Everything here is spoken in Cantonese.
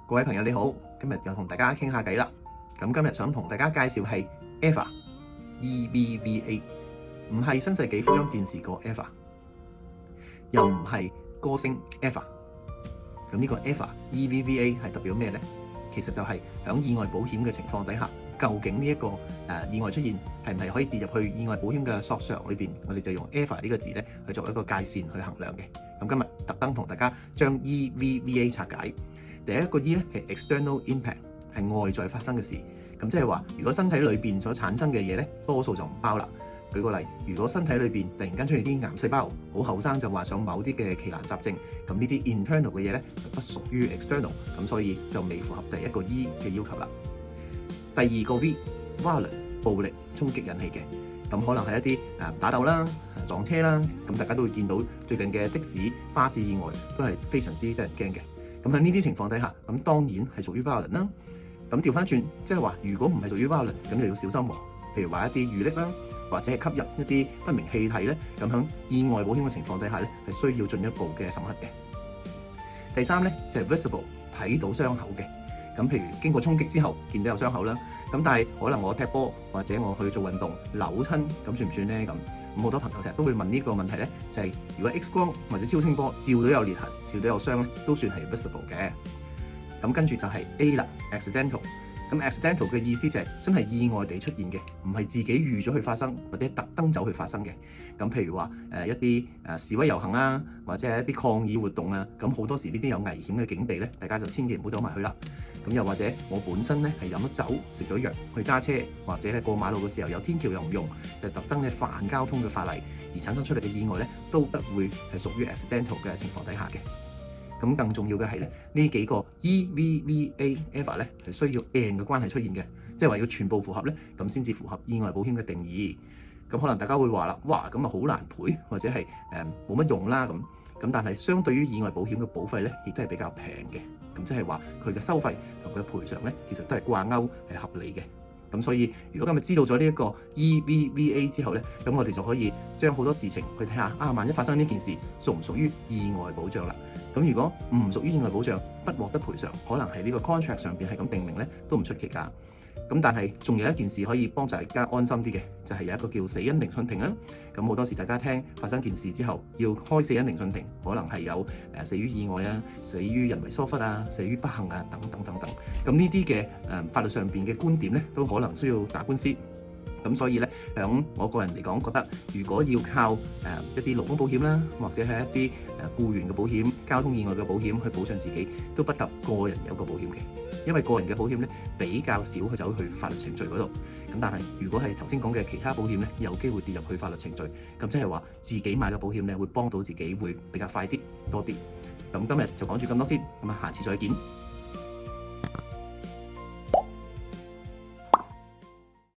各位朋友你好，今日又同大家傾下偈啦。咁今日想同大家介紹係 EVA， 唔係新世紀福音戰士個 EVA， 又唔係歌星 EVA。咁呢個 EVA 係代表咩呢？其實就係響意外保險嘅情況底下，究竟呢一個意外出現係唔係可以跌入去意外保險嘅索償裏邊？我哋就用 EVA 呢個字咧去作為一個界線去衡量嘅。咁今日特登同大家將 EVA 拆解。第一個 E 咧係 external impact， 係外在發生嘅事。咁即係話，如果身體裏邊所產生嘅嘢咧，多數就唔包啦。舉個例，如果身體裏邊突然間出現啲癌細胞，好後生就患上某啲嘅奇難雜症，咁呢啲 internal 嘅嘢咧就不屬於 external， 咁所以就未符合第一個 E 嘅要求啦。第二個 V，violent 暴力衝擊引起嘅，咁可能係一啲打鬥啦、撞車啦，咁大家都會見到最近嘅的士、巴士意外都係非常之得人驚嘅。咁喺呢啲情況底下，咁當然係屬於 violent 啦。咁調翻轉，即係話如果唔係屬於 violent，咁就要小心喎。譬如話一啲遇溺啦，或者係吸入一啲不明氣體咧，咁喺意外保險嘅情況底下咧，係需要進一步嘅審核嘅。第三咧就係 visible， 睇到傷口嘅。咁譬如經過衝擊之後見到有傷口啦，咁但係可能我踢波或者我去做運動扭親，咁算唔算咧？咁好多朋友成日都會問呢個問題咧，就係如果 X 光或者超聲波照到有裂痕、照到有傷咧，都算係 visible 嘅。咁跟住就係 A 啦 ，accidental。咁 accidental 嘅意思就係真係意外地出現嘅，唔係自己預咗去發生，或者特登走去發生嘅。咁譬如話一啲示威遊行啊，或者係一啲抗議活動啊，咁好多時呢啲有危險嘅境地咧，大家就千祈唔好走埋去啦。咁又或者我本身咧係飲咗酒、食咗藥去揸車，或者咧過馬路嘅時候有天橋又唔用，就特登咧犯交通嘅法例而產生出嚟嘅意外咧，都不會係屬於 accidental 嘅情況底下嘅。咁更重要嘅係咧，呢幾個 EVA 咧係需要 and 嘅關係出現嘅，即係話要全部符合咧，咁先至符合意外保險嘅定義。咁可能大家會話啦，哇，咁啊好難賠，或者係冇乜用啦咁。但係相對於意外保險嘅保費咧，亦都係比較平嘅。咁即係話佢嘅收費同佢嘅賠償咧，其實都係掛鈎係合理嘅。咁所以如果今日知道咗呢一個 EVA 之後咧，咁我哋就可以將好多事情去睇下萬一發生呢件事屬唔屬於意外保障啦？咁如果唔屬於意外保障，不獲得賠償，可能係呢個 contract 上邊係咁定明咧，都唔出奇㗎。咁但係仲有一件事可以幫助大家安心啲嘅，就係有一個叫死因聆訊庭啊。咁好多時大家聽發生件事之後要開死因聆訊庭，可能係有死於意外啊、死於人為疏忽啊、死於不幸啊等等等等。咁呢啲嘅法律上邊嘅觀點咧，都可能需要打官司。咁所以咧，響我個人嚟講，覺得如果要靠一啲勞工保險啦，或者係一啲僱員嘅保險、交通意外嘅保險去保障自己，都不及個人有個保險嘅。因為個人嘅保險咧比較少去走去法律程序嗰度。咁但係如果係頭先講嘅其他保險咧，有機會跌入去法律程序，咁即係話自己買嘅保險咧會幫到自己會比較快啲、多啲。咁今日就講住咁多先，咁啊下次再見。